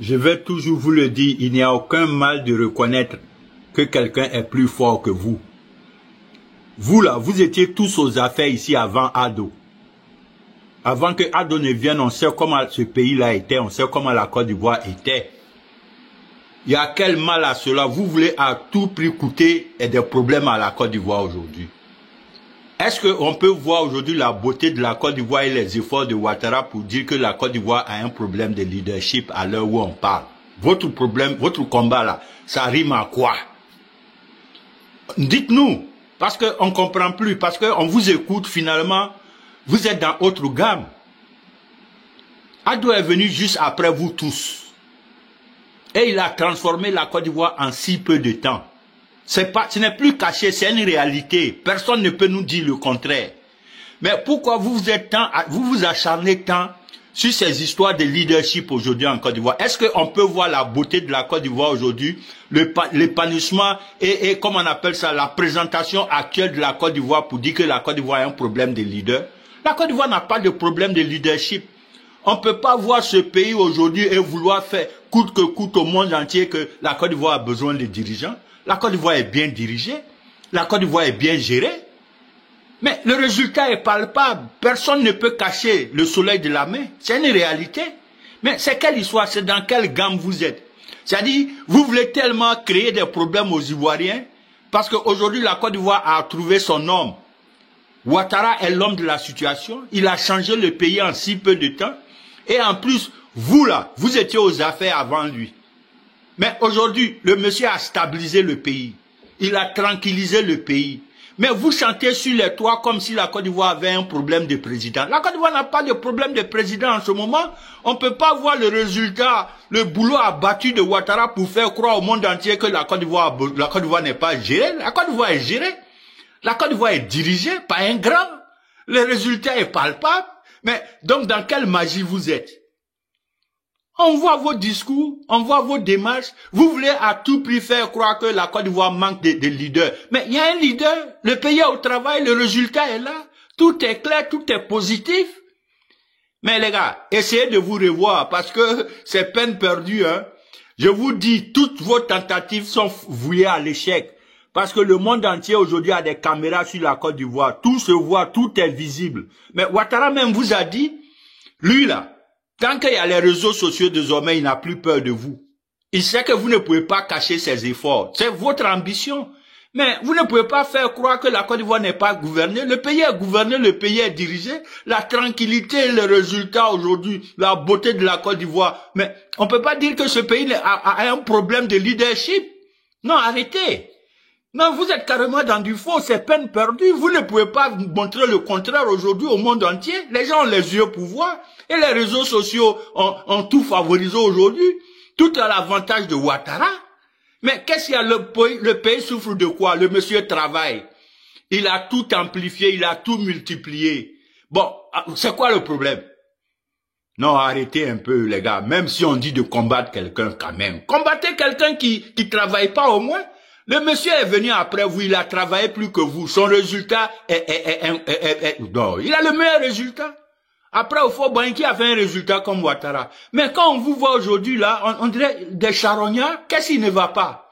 Je vais toujours vous le dire, il n'y a aucun mal de reconnaître que quelqu'un est plus fort que vous. Vous là, vous étiez tous aux affaires ici avant Ado. Avant que Ado ne vienne, on sait comment ce pays-là était, on sait comment la Côte d'Ivoire était. Il y a quel mal à cela? Vous voulez à tout prix coûter des problèmes à la Côte d'Ivoire aujourd'hui. Est-ce qu'on peut voir aujourd'hui la beauté de la Côte d'Ivoire et les efforts de Ouattara pour dire que la Côte d'Ivoire a un problème de leadership à l'heure où on parle? Votre problème, votre combat là, ça rime à quoi? Dites-nous, parce qu'on ne comprend plus, parce qu'on vous écoute finalement, vous êtes dans autre gamme. Ado est venu juste après vous tous. Et il a transformé la Côte d'Ivoire en si peu de temps. Ce n'est plus caché, c'est une réalité. Personne ne peut nous dire le contraire. Mais pourquoi vous vous acharnez tant sur ces histoires de leadership aujourd'hui en Côte d'Ivoire? Est-ce qu'on peut voir la beauté de la Côte d'Ivoire aujourd'hui, l'épanouissement et comment on appelle ça, la présentation actuelle de la Côte d'Ivoire pour dire que la Côte d'Ivoire a un problème de leader? La Côte d'Ivoire n'a pas de problème de leadership. On ne peut pas voir ce pays aujourd'hui et vouloir faire coûte que coûte au monde entier que la Côte d'Ivoire a besoin de dirigeants. La Côte d'Ivoire est bien dirigée. La Côte d'Ivoire est bien gérée. Mais le résultat est palpable. Personne ne peut cacher le soleil de la main. C'est une réalité. Mais c'est quelle histoire? C'est dans quelle gamme vous êtes? C'est-à-dire, vous voulez tellement créer des problèmes aux Ivoiriens parce qu'aujourd'hui, la Côte d'Ivoire a trouvé son homme. Ouattara est l'homme de la situation. Il a changé le pays en si peu de temps. Et en plus, vous là, vous étiez aux affaires avant lui. Mais aujourd'hui, le monsieur a stabilisé le pays. Il a tranquillisé le pays. Mais vous chantez sur les toits comme si la Côte d'Ivoire avait un problème de président. La Côte d'Ivoire n'a pas de problème de président en ce moment. On ne peut pas voir le résultat, le boulot abattu de Ouattara pour faire croire au monde entier que la Côte d'Ivoire n'est pas gérée. La Côte d'Ivoire est gérée. La Côte d'Ivoire est dirigée par un grand. Le résultat est palpable. Mais donc dans quelle magie vous êtes? On voit vos discours, on voit vos démarches. Vous voulez à tout prix faire croire que la Côte d'Ivoire manque de leaders. Mais il y a un leader, le pays est au travail, le résultat est là. Tout est clair, tout est positif. Mais les gars, essayez de vous revoir parce que c'est peine perdue. Hein. Je vous dis, toutes vos tentatives sont vouées à l'échec. Parce que le monde entier aujourd'hui a des caméras sur la Côte d'Ivoire. Tout se voit, tout est visible. Mais Ouattara même vous a dit, lui là, tant qu'il y a les réseaux sociaux désormais, il n'a plus peur de vous. Il sait que vous ne pouvez pas cacher ses efforts. C'est votre ambition. Mais vous ne pouvez pas faire croire que la Côte d'Ivoire n'est pas gouvernée. Le pays est gouverné, le pays est dirigé. La tranquillité, le résultat aujourd'hui, la beauté de la Côte d'Ivoire. Mais on ne peut pas dire que ce pays a un problème de leadership. Non, arrêtez. Non, vous êtes carrément dans du faux, c'est peine perdue. Vous ne pouvez pas montrer le contraire aujourd'hui au monde entier. Les gens ont les yeux pour voir. Et les réseaux sociaux ont tout favorisé aujourd'hui. Tout à l'avantage de Ouattara. Mais qu'est-ce qu'il y a? Le pays souffre de quoi? Le monsieur travaille. Il a tout amplifié, il a tout multiplié. Bon, c'est quoi le problème? Non, arrêtez un peu les gars. Même si on dit de combattre quelqu'un quand même. Combattez quelqu'un qui travaille pas au moins. Le monsieur est venu après vous, il a travaillé plus que vous. Son résultat non, il a le meilleur résultat. Après, au fond, Banki a fait un résultat comme Ouattara. Mais quand on vous voit aujourd'hui là, on dirait des charognards. Qu'est-ce qui ne va pas?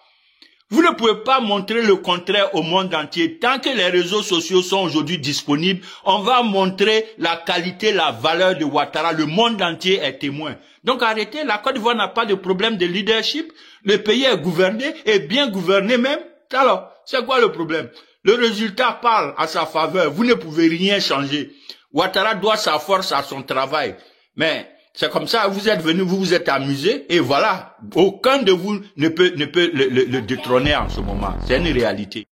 Vous ne pouvez pas montrer le contraire au monde entier. Tant que les réseaux sociaux sont aujourd'hui disponibles, on va montrer la qualité, la valeur de Ouattara. Le monde entier est témoin. Donc arrêtez, la Côte d'Ivoire n'a pas de problème de leadership. Le pays est gouverné, et bien gouverné même. Alors, c'est quoi le problème? Le résultat parle à sa faveur. Vous ne pouvez rien changer. Ouattara doit sa force à son travail. Mais c'est comme ça, vous êtes venus, vous vous êtes amusés, et voilà. Aucun de vous ne peut le détrôner en ce moment. C'est une réalité.